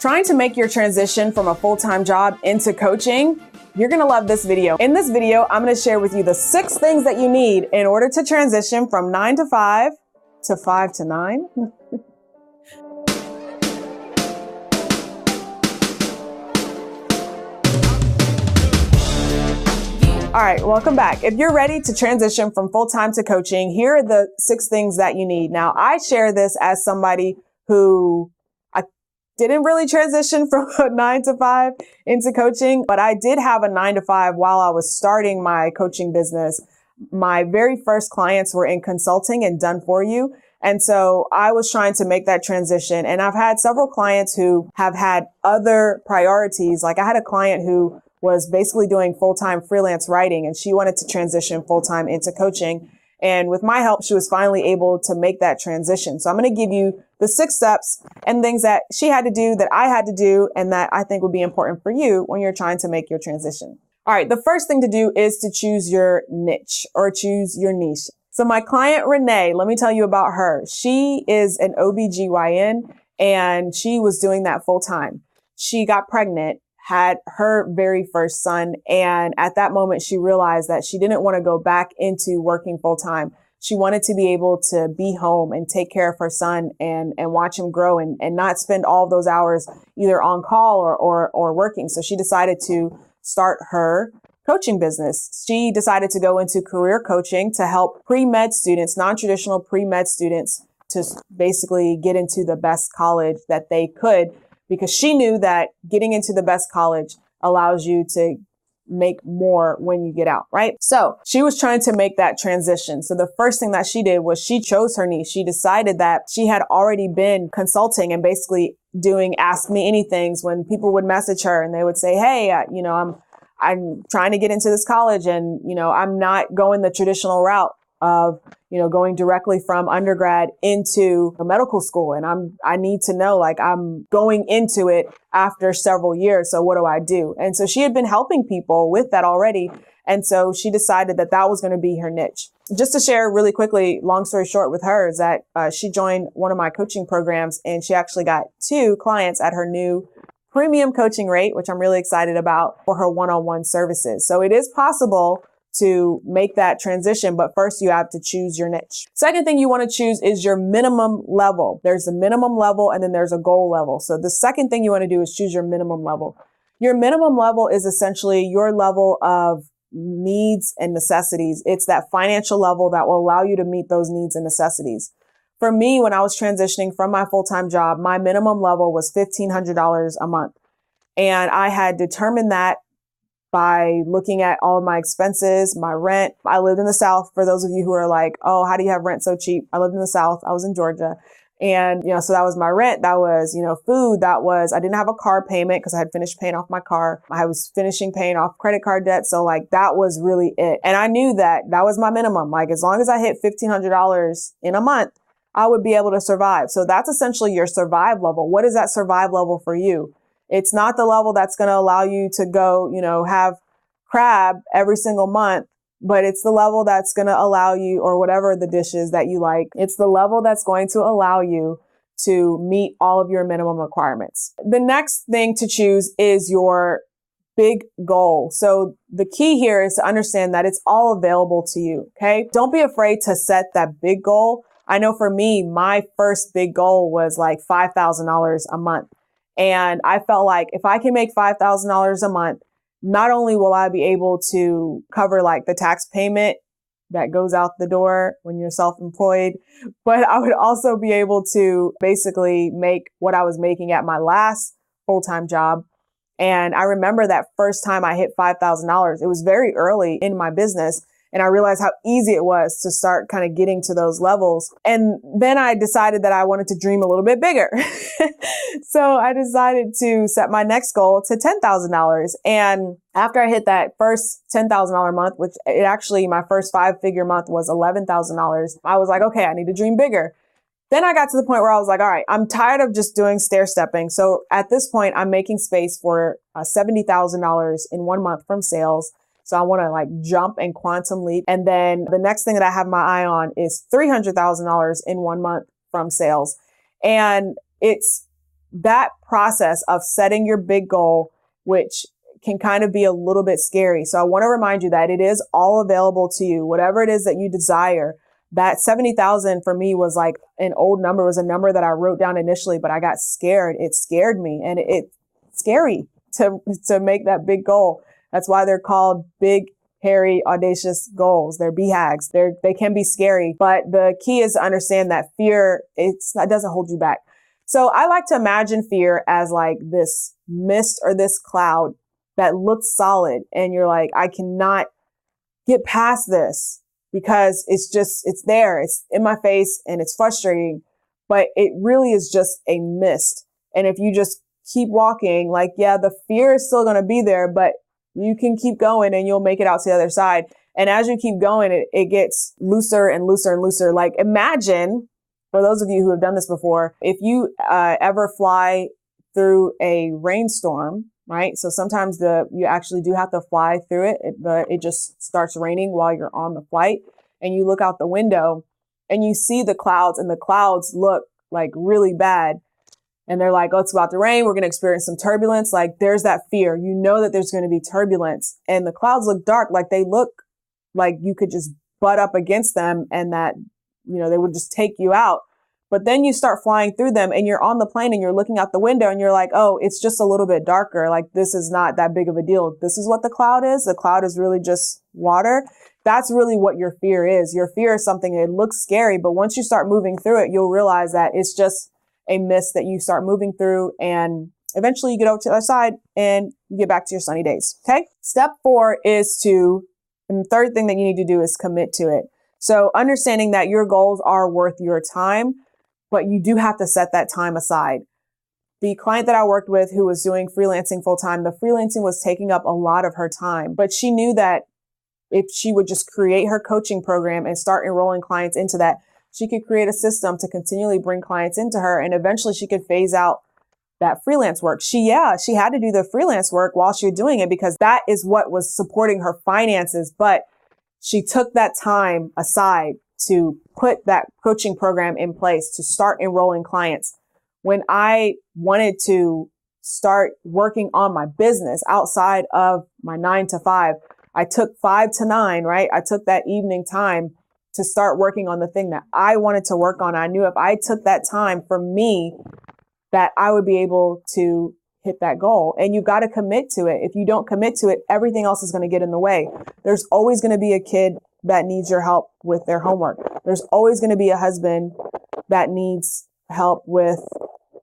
Trying to make your transition from a full-time job into coaching, you're gonna love this video. In this video, I'm gonna share with you the 6 things that you need in order to transition from 9 to 5 to 5 to 9. All right, welcome back. If you're ready to transition from full-time to coaching, here are the 6 things that you need. Now, I share this as somebody who didn't really transition from 9 to 5 into coaching, but I did have a 9 to 5 while I was starting my coaching business. My very first clients were in consulting and done for you. And so I was trying to make that transition. And I've had several clients who have had other priorities. Like I had a client who was basically doing full-time freelance writing, and she wanted to transition full-time into coaching. And with my help, she was finally able to make that transition. So I'm going to give you the 6 steps and things that she had to do, that I had to do, and that I think would be important for you when you're trying to make your transition. All right. The first thing to do is to choose your niche or choose your niche. So my client, Renee, let me tell you about her. She is an OBGYN and she was doing that full time. She got pregnant, had her very first son. And at that moment, she realized that she didn't want to go back into working full time. She wanted to be able to be home and take care of her son and watch him grow and not spend all of those hours either on call or working. So she decided to start her coaching business. She decided to go into career coaching to help pre-med students, non-traditional pre-med students, to basically get into the best college that they could, because she knew that getting into the best college allows you to make more when you get out, right? So she was trying to make that transition. So the first thing that she did was she chose her niche. She decided that she had already been consulting and basically doing Ask Me Anythings when people would message her and they would say, hey, I'm trying to get into this college and, I'm not going the traditional route of, going directly from undergrad into a medical school. And I need to know, I'm going into it after several years. So what do I do? And so she had been helping people with that already. And so she decided that that was going to be her niche. Just to share really quickly, long story short with her, is that she joined one of my coaching programs and she actually got 2 clients at her new premium coaching rate, which I'm really excited about, for her one-on-one services. So it is possible to make that transition, but first you have to choose your niche. Second thing you want to choose is your minimum level. There's a minimum level and then there's a goal level. So the second thing you want to do is choose your minimum level. Your minimum level is essentially your level of needs and necessities. It's that financial level that will allow you to meet those needs and necessities. For me, when I was transitioning from my full-time job, my minimum level was $1,500 a month. And I had determined that by looking at all of my expenses, my rent. I lived in the South. For those of you who are like, oh, how do you have rent so cheap? I lived in the South. I was in Georgia. And, so that was my rent. That was, food. That was, I didn't have a car payment because I had finished paying off my car. I was finishing paying off credit card debt. So that was really it. And I knew that that was my minimum. As long as I hit $1,500 in a month, I would be able to survive. So that's essentially your survive level. What is that survive level for you? It's not the level that's going to allow you to go, have crab every single month, but it's the level that's going to allow you, or whatever the dishes that you like, it's the level that's going to allow you to meet all of your minimum requirements. The next thing to choose is your big goal. So the key here is to understand that it's all available to you. Okay. Don't be afraid to set that big goal. I know for me, my first big goal was $5,000 a month. And I felt like if I can make $5,000 a month, not only will I be able to cover the tax payment that goes out the door when you're self-employed, but I would also be able to basically make what I was making at my last full-time job. And I remember that first time I hit $5,000, it was very early in my business. And I realized how easy it was to start kind of getting to those levels. And then I decided that I wanted to dream a little bit bigger. So I decided to set my next goal to $10,000. And after I hit that first $10,000 month, which my first 5-figure month was $11,000, I was like, okay, I need to dream bigger. Then I got to the point where I was like, all right, I'm tired of just doing stair stepping. So at this point, I'm making space for $70,000 in 1 month from sales. So I want to jump and quantum leap. And then the next thing that I have my eye on is $300,000 in 1 month from sales. And it's that process of setting your big goal, which can kind of be a little bit scary. So I want to remind you that it is all available to you, whatever it is that you desire. That 70,000 for me was like an old number, was a number that I wrote down initially, but I got scared. It scared me, and it's scary to make that big goal. That's why they're called big, hairy, audacious goals. They're BHAGs. They can be scary, but the key is to understand that fear, it doesn't hold you back. So I like to imagine fear as like this mist or this cloud that looks solid. And you're like, I cannot get past this because it's there. It's in my face and it's frustrating, but it really is just a mist. And if you just keep walking, like, yeah, the fear is still going to be there, but you can keep going and you'll make it out to the other side. And as you keep going, it gets looser and looser and looser. Like imagine, for those of you who have done this before, if you ever fly through a rainstorm, right? So sometimes you actually do have to fly through it. It just starts raining while you're on the flight, and you look out the window and you see the clouds, and the clouds look like really bad. And they're like, oh, it's about to rain. We're going to experience some turbulence. Like there's that fear. You know that there's going to be turbulence, and the clouds look dark. Like they look like you could just butt up against them and that, they would just take you out. But then you start flying through them and you're on the plane and you're looking out the window and you're like, oh, it's just a little bit darker. Like this is not that big of a deal. This is what the cloud is. The cloud is really just water. That's really what your fear is. Your fear is something that looks scary, but once you start moving through it, you'll realize that it's just a mist that you start moving through, and eventually you get over to the other side and you get back to your sunny days. Okay. Step 4 is and the third thing that you need to do is commit to it. So understanding that your goals are worth your time, but you do have to set that time aside. The client that I worked with who was doing freelancing full time, the freelancing was taking up a lot of her time, but she knew that if she would just create her coaching program and start enrolling clients into that, she could create a system to continually bring clients into her. And eventually she could phase out that freelance work. She had to do the freelance work while she was doing it because that is what was supporting her finances. But she took that time aside to put that coaching program in place to start enrolling clients. When I wanted to start working on my business outside of my 9 to 5, I took 5 to 9, right? I took that evening time to start working on the thing that I wanted to work on. I knew if I took that time for me, that I would be able to hit that goal. And you got to commit to it. If you don't commit to it, everything else is going to get in the way. There's always going to be a kid that needs your help with their homework. There's always going to be a husband that needs help with,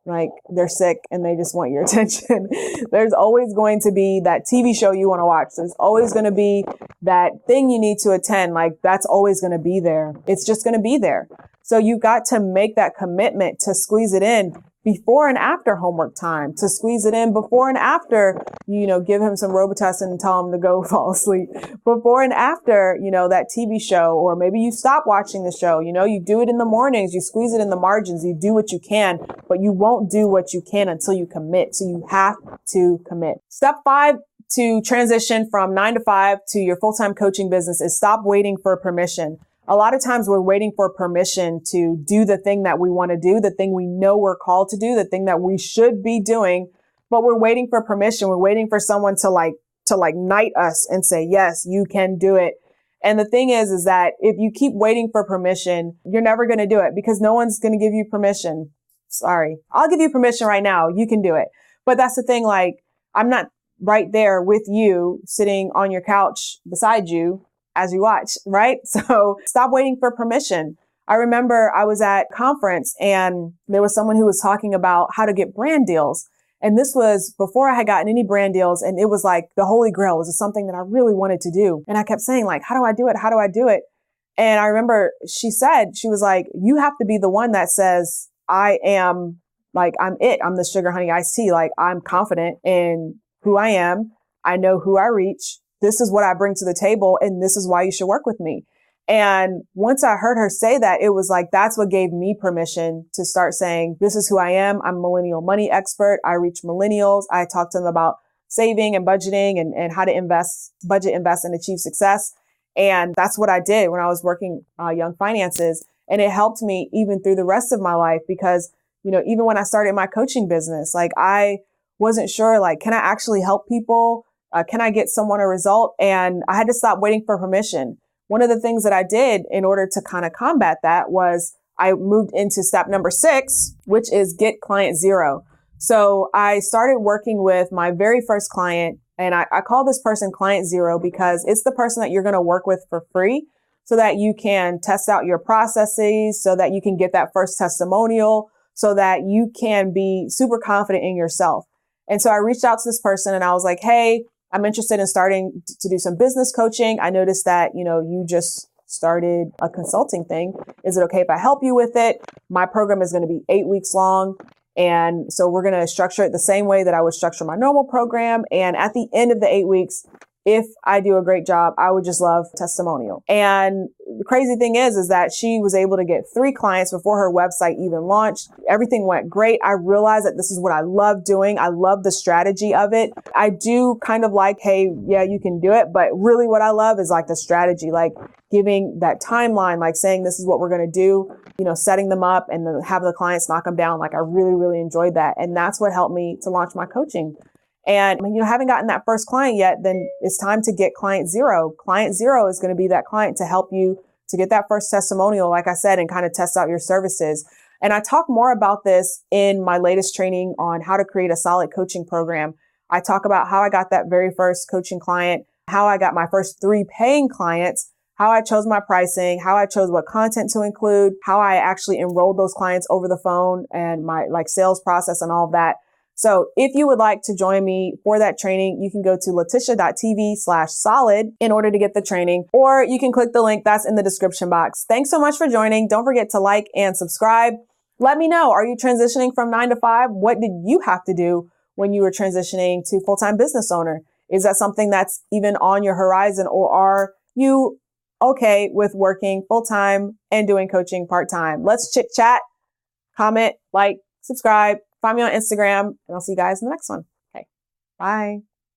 like, they're sick and they just want your attention. There's always going to be that TV show you want to watch. There's always going to be that thing you need to attend. Like, that's always going to be there. It's just going to be there. So you got to make that commitment to squeeze it in before and after homework time, to squeeze it in before and after, give him some Robitussin and tell him to go fall asleep, before and after, that TV show, or maybe you stop watching the show, you do it in the mornings, you squeeze it in the margins, you do what you can, but you won't do what you can until you commit. So you have to commit. Step 5 to transition from 9 to 5 to your full-time coaching business is stop waiting for permission. A lot of times we're waiting for permission to do the thing that we want to do, the thing we know we're called to do, the thing that we should be doing, but we're waiting for permission. We're waiting for someone to knight us and say, yes, you can do it. And the thing is that if you keep waiting for permission, you're never going to do it because no one's going to give you permission. Sorry, I'll give you permission right now. You can do it. But that's the thing. Like, I'm not right there with you sitting on your couch beside you as you watch, right? So stop waiting for permission. I remember I was at a conference and there was someone who was talking about how to get brand deals. And this was before I had gotten any brand deals. And it was like the Holy Grail. It was something that I really wanted to do. And I kept saying, like, how do I do it? How do I do it? And I remember she was like, you have to be the one that says, I'm it. I'm the sugar honey iced tea. Like, I'm confident in who I am. I know who I reach. This is what I bring to the table, and this is why you should work with me. And once I heard her say that, it was like, that's what gave me permission to start saying, this is who I am. I'm a millennial money expert. I reach millennials. I talk to them about saving and budgeting and how to budget, invest, and achieve success. And that's what I did when I was working Young Finances. And it helped me even through the rest of my life because even when I started my coaching business, like I wasn't sure, like, can I actually help people? Can I get someone a result? And I had to stop waiting for permission. One of the things that I did in order to kind of combat that was I moved into step number 6, which is get client zero. So I started working with my very first client, and I call this person client zero because it's the person that you're going to work with for free so that you can test out your processes, so that you can get that first testimonial, so that you can be super confident in yourself. And so I reached out to this person and I was like, hey, I'm interested in starting to do some business coaching. I noticed that, you just started a consulting thing. Is it okay if I help you with it? My program is going to be 8 weeks long. And so we're going to structure it the same way that I would structure my normal program. And at the end of the 8 weeks, if I do a great job, I would just love testimonial. And the crazy thing is that she was able to get 3 clients before her website even launched. Everything went great. I realized that this is what I love doing. I love the strategy of it. I do kind of like, hey, yeah, you can do it. But really what I love is like the strategy, like giving that timeline, like saying this is what we're going to do, setting them up and then have the clients knock them down. Like I really, really enjoyed that. And that's what helped me to launch my coaching. And when you haven't gotten that first client yet, then it's time to get client zero. Client zero is going to be that client to help you to get that first testimonial, like I said, and kind of test out your services. And I talk more about this in my latest training on how to create a solid coaching program. I talk about how I got that very first coaching client, how I got my first 3 paying clients, how I chose my pricing, how I chose what content to include, how I actually enrolled those clients over the phone and my sales process and all of that. So if you would like to join me for that training, you can go to latisha.tv/solid in order to get the training, or you can click the link that's in the description box. Thanks so much for joining. Don't forget to like and subscribe. Let me know, are you transitioning from 9 to 5? What did you have to do when you were transitioning to full-time business owner? Is that something that's even on your horizon, or are you okay with working full-time and doing coaching part-time? Let's chit chat, comment, like, subscribe. Find me on Instagram, and I'll see you guys in the next one. Okay, bye.